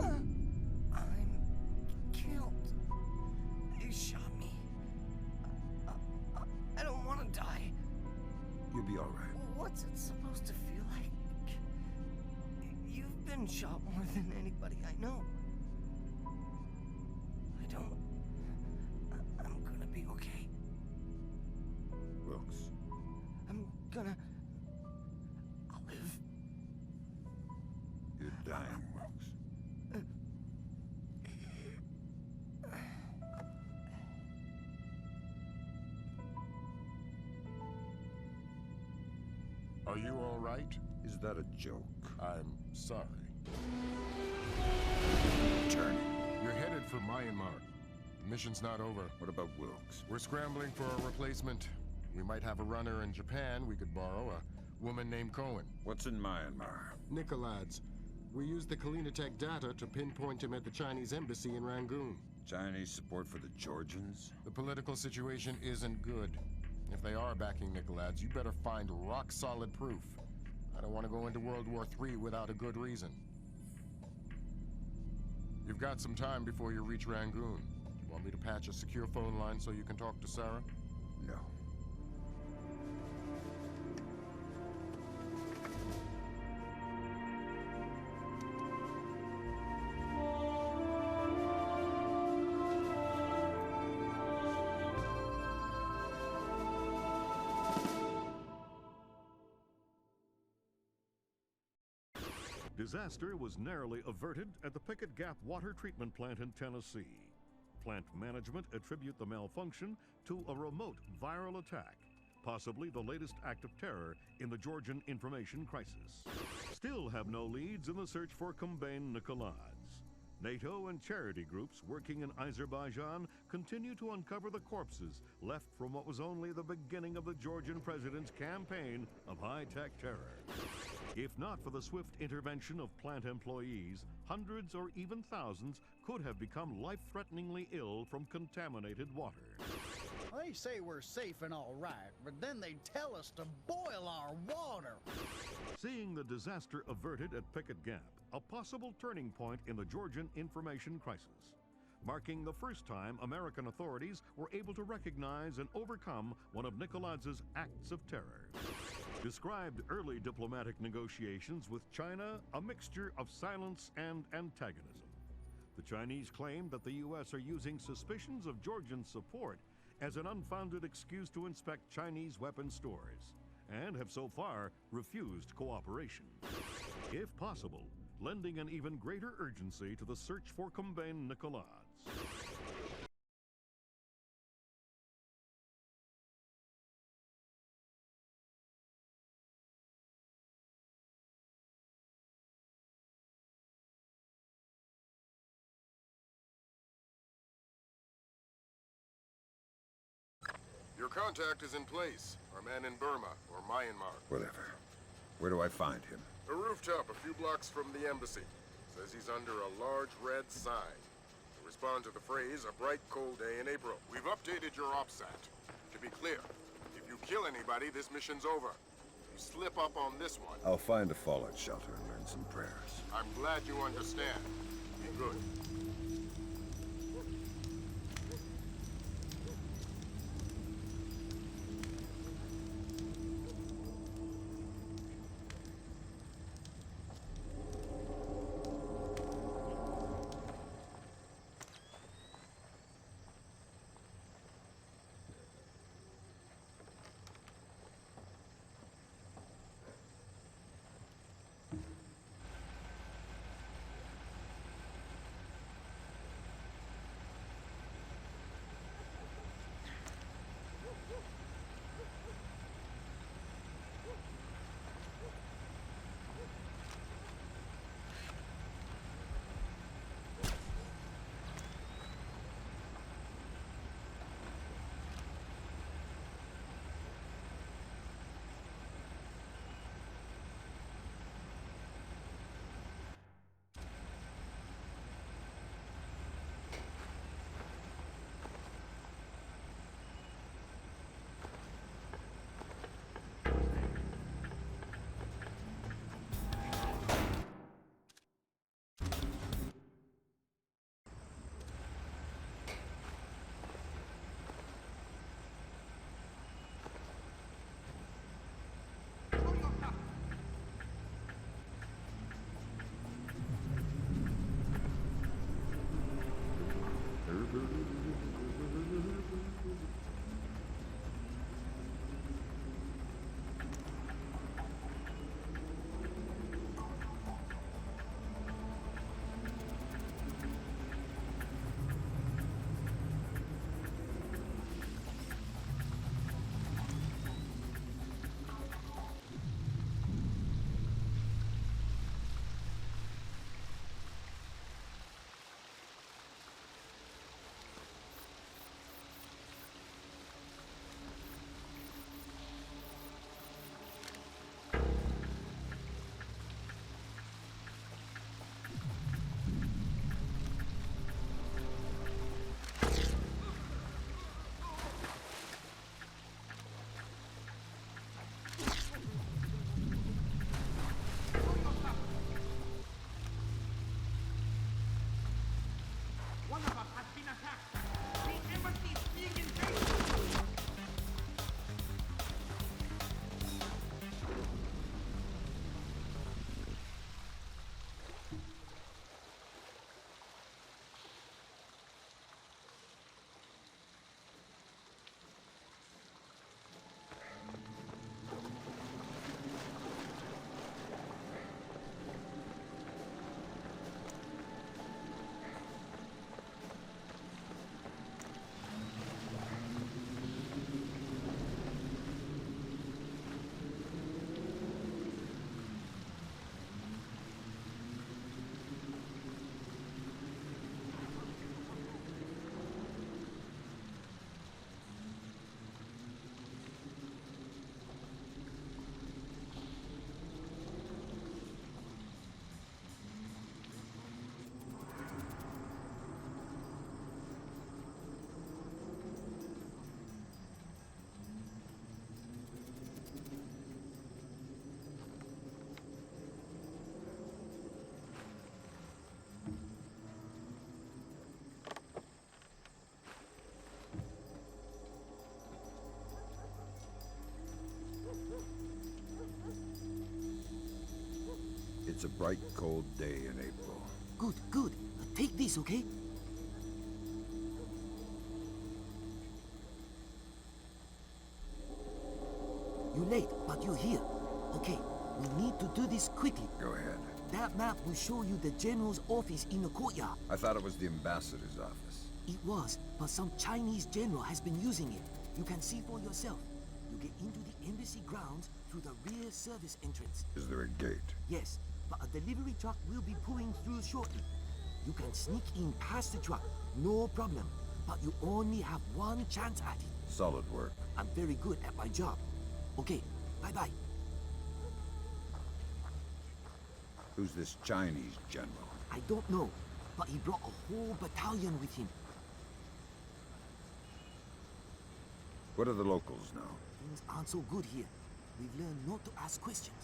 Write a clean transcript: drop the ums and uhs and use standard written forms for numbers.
I'm killed. You shot me. I don't want to die. You'll be all right. What's it supposed to feel like? You've been shot more than anybody I know. I'm gonna be okay. Wilkes. I'll live. You're dying, Wilkes. Are you all right? Is that a joke? I'm sorry. Turn. You're headed for Myanmar. The mission's not over. What about Wilkes? We're scrambling for a replacement. We might have a runner in Japan we could borrow, a woman named Cohen. What's in Myanmar? Nikolads. We used the Kalinatech data to pinpoint him at the Chinese embassy in Rangoon. Chinese support for the Georgians? The political situation isn't good. If they are backing Nikolads, you better find rock-solid proof. I don't want to go into World War III without a good reason. You've got some time before you reach Rangoon. Want me to patch a secure phone line so you can talk to Sarah? No. Disaster was narrowly averted at the Pickett Gap water treatment plant in Tennessee. Plant management attribute the malfunction to a remote viral attack, possibly the latest act of terror in the Georgian information crisis. Still have no leads in the search for Kumbain Nikolads. NATO and charity groups working in Azerbaijan continue to uncover the corpses left from what was only the beginning of the Georgian president's campaign of high-tech terror. If not for the swift intervention of plant employees, hundreds or even thousands could have become life-threateningly ill from contaminated water. They say we're safe and all right, but then they tell us to boil our water. Seeing the disaster averted at Pickett Gap, a possible turning point in the Georgian information crisis, marking the first time American authorities were able to recognize and overcome one of Nikolads' acts of terror. Described early diplomatic negotiations with China a mixture of silence and antagonism. The Chinese claimed that the U.S. are using suspicions of Georgian support as an unfounded excuse to inspect Chinese weapon stores, and have so far refused cooperation. If possible, lending an even greater urgency to the search for Kumbain Nikolads. Your contact is in place. Our man in Burma, or Myanmar. Whatever. Where do I find him? A rooftop a few blocks from the embassy. Says he's under a large red sign. To respond to the phrase, a bright cold day in April. We've updated your OPSAT. To be clear, if you kill anybody, this mission's over. If you slip up on this one... I'll find a fallout shelter and learn some prayers. I'm glad you understand. Be good. One of us has been attacked. The embassy is being invaded. It's a bright, cold day in April. Good, good. Take this, okay? You're late, but you're here. Okay, we need to do this quickly. Go ahead. That map will show you the general's office in the courtyard. I thought it was the ambassador's office. It was, but some Chinese general has been using it. You can see for yourself. You get into the embassy grounds through the rear service entrance. Is there a gate? Yes, but a delivery truck will be pulling through shortly. You can sneak in past the truck, no problem. But you only have one chance at it. Solid work. I'm very good at my job. Okay, bye-bye. Who's this Chinese general? I don't know, but he brought a whole battalion with him. What do the locals know? Things aren't so good here. We've learned not to ask questions.